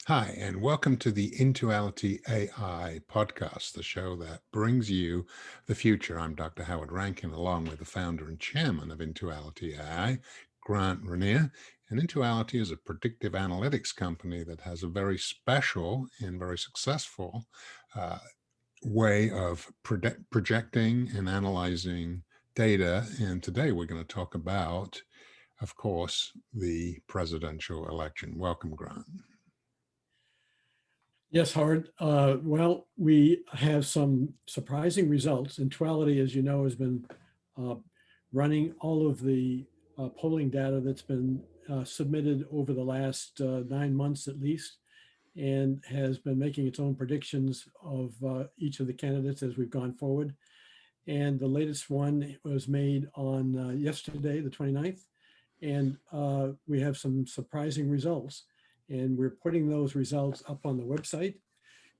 Hi, and welcome to the IntualityAI podcast, the show that brings you the future. I'm Dr. Howard Rankin, along with the founder and chairman of IntualityAI, Grant Rainier. And Intuality is a predictive analytics company that has a very special and very successful uh, way of projecting and analyzing data. And today we're going to talk about, of course, the presidential election. Welcome, Grant. Yes, Howard. Well, we have some surprising results. Intuality, as you know, has been uh, running all of the polling data that's been submitted over the last 9 months at least, and has been making its own predictions of each of the candidates as we've gone forward. And the latest one was made on yesterday, the 29th, and we have some surprising results. And we're putting those results up on the website,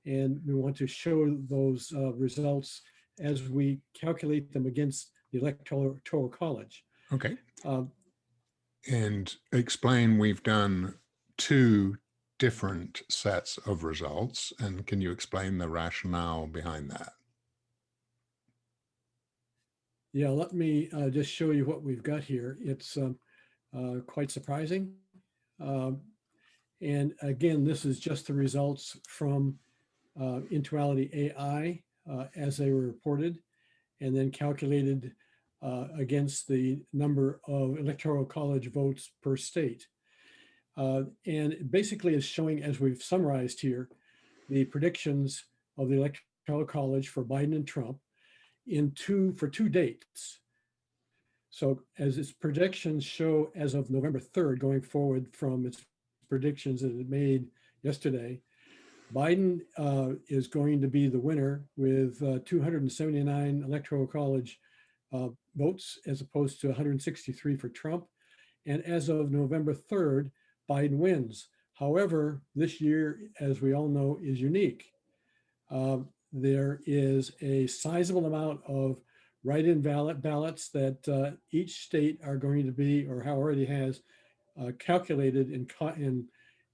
and we want to show those results as we calculate them against the Electoral College. Okay. Um, And explain, we've done two different sets of results. And can you explain the rationale behind that? yeah, let me just show you what we've got here. It's quite surprising. Um, and again, this is just the results from Intuality AI as they were reported, and then calculated against the number of Electoral College votes per state. And basically is showing, as we've summarized here, the predictions of the Electoral College for Biden and Trump for 2 dates. So as its projections show as of November 3rd, going forward from its predictions that it made yesterday, Biden is going to be the winner with 279 Electoral College votes as opposed to 163 for Trump. And as of November 3rd, Biden wins. However, this year, as we all know, is unique. There is a sizable amount of write-in ballots that each state are going to be, or already has, calculated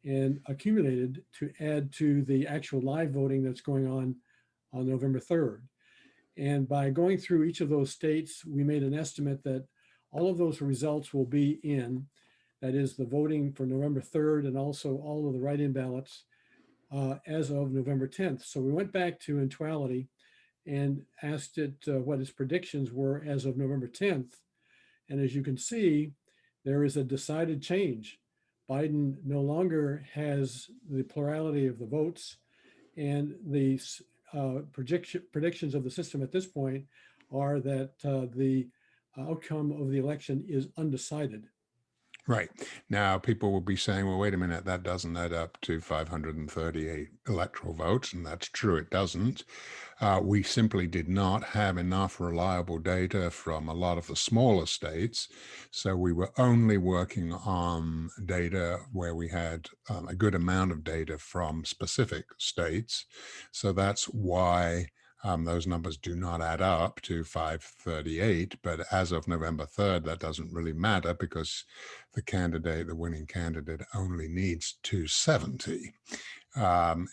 and accumulated to add to the actual live voting that's going on November 3rd. And by going through each of those states, we made an estimate that all of those results will be in, that is the voting for November 3rd and also all of the write-in ballots as of November 10th. So we went back to Intuality and asked it what its predictions were as of November 10th. And as you can see, there is a decided change. Biden no longer has the plurality of the votes, and the predictions of the system at this point are that the outcome of the election is undecided. Right. Now, people will be saying, well, wait a minute, that doesn't add up to 538 electoral votes. And that's true, it doesn't. We simply did not have enough reliable data from a lot of the smaller states. So we were only working on data where we had a good amount of data from specific states. So that's why those numbers do not add up to 538, but as of November 3rd, that doesn't really matter because the winning candidate, only needs 270.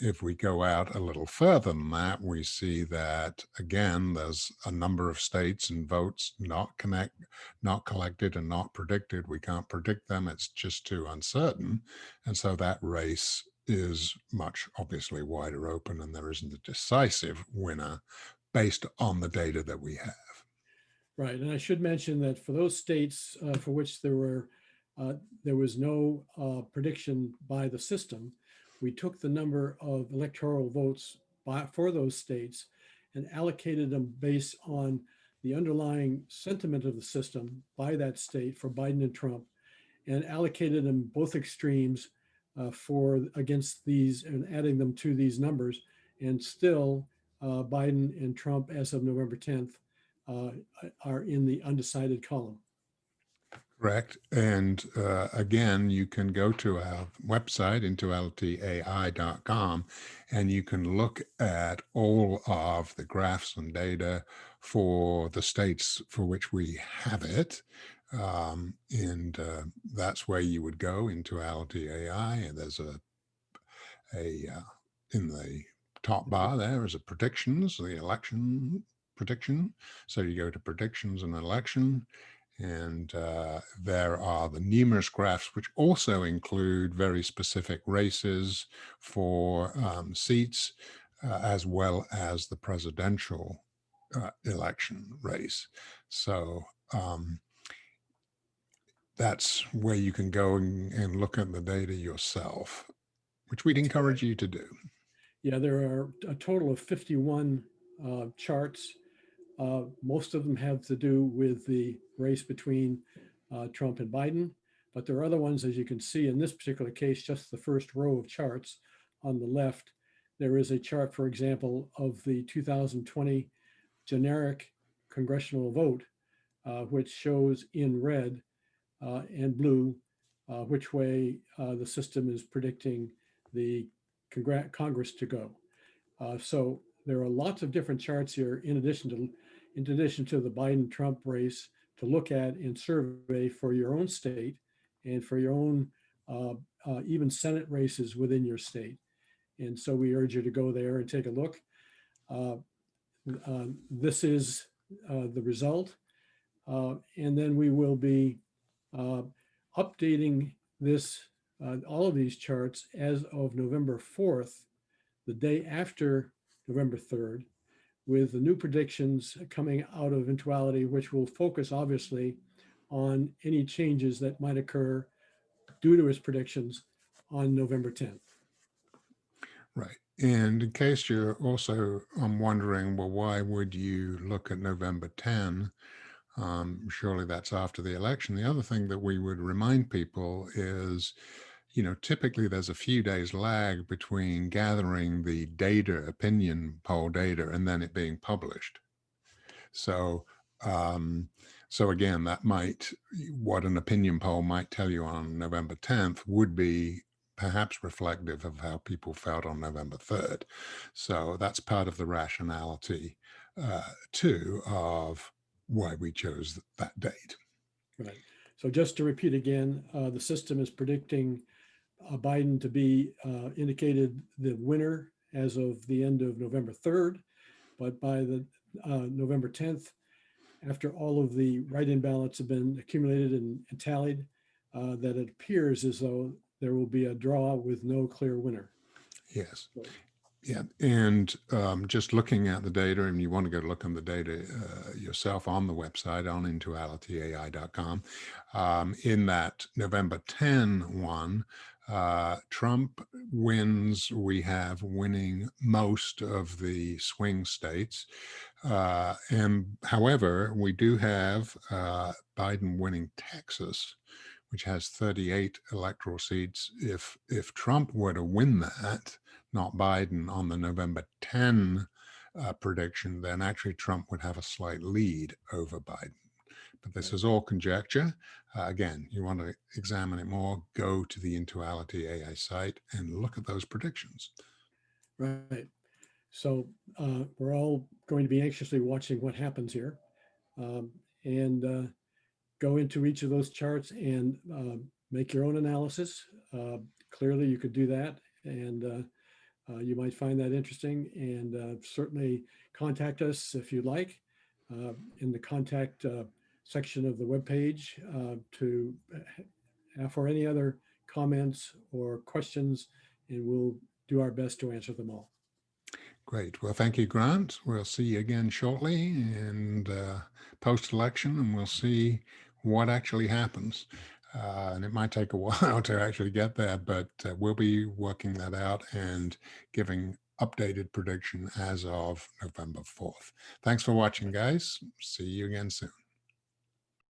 If we go out a little further than that, we see that, again, there's a number of states and votes not collected and not predicted. We can't predict them. It's just too uncertain. And so that race is much obviously wider open, and there isn't a decisive winner based on the data that we have. Right, and I should mention that for those states for which there was no prediction by the system, we took the number of electoral votes for those states and allocated them based on the underlying sentiment of the system by that state for Biden and Trump, and allocated them both extremes for against these and adding them to these numbers. And still, Biden and Trump, as of November 10th, are in the undecided column. Correct. And again, you can go to our website, IntualityAI.com, and you can look at all of the graphs and data for the states for which we have it. And that's where you would go, Intuality AI. And there's a in the top bar there is a predictions, the election prediction. So you go to predictions and election, and there are the numerous graphs, which also include very specific races for seats, as well as the presidential election race. So that's where you can go and look at the data yourself, which we'd That's encourage correct. you to do. Yeah, there are a total of 51 charts. Most of them have to do with the race between Trump and Biden, but there are other ones, as you can see in this particular case, just the first row of charts on the left. There is a chart, for example, of the 2020 generic congressional vote, which shows in red and blue which way the system is predicting the Congress to go. So there are lots of different charts here in addition to the Biden-Trump race to look at and survey for your own state and for your own even Senate races within your state. And so we urge you to go there and take a look. This is the result. And then we will be updating all of these charts as of November 4th, the day after November 3rd, with the new predictions coming out of Intuality, which will focus obviously on any changes that might occur due to its predictions on November 10th. Right. And in case you're also wondering, well, why would you look at November 10? Surely that's after the election. The other thing that we would remind people is, typically there's a few days lag between gathering the data, opinion poll data, and then it being published. So, um, so again, what an opinion poll might tell you on November 10th would be perhaps reflective of how people felt on November 3rd. So that's part of the rationality, too, of why we chose that date. Right. So just to repeat again, the system is predicting Biden to be indicated the winner as of the end of November 3rd, but by the November 10th, after all of the write-in ballots have been accumulated and tallied, that it appears as though there will be a draw with no clear winner. Yes. So, Yeah, and just looking at the data, and you want to go look on the data yourself on the website on IntualityAI.com. In that November 10 one, Trump wins. We have winning most of the swing states. And however, we do have Biden winning Texas, which has 38 electoral seats. If Trump were to win that, not Biden, on the November 10 prediction, then actually Trump would have a slight lead over Biden. But this right. is all conjecture. Again, you want to examine it more, go to the Intuality AI site and look at those predictions. Right. So we're all going to be anxiously watching what happens here, and go into each of those charts and make your own analysis. Clearly, you could do that, and you might find that interesting. And certainly contact us if you'd like in the contact section of the webpage for any other comments or questions, and we'll do our best to answer them all. Great. Well, thank you, Grant. We'll see you again shortly and post-election, and we'll see what actually happens. And it might take a while to actually get there, but we'll be working that out and giving updated prediction as of November 4th. Thanks for watching, guys. See you again soon.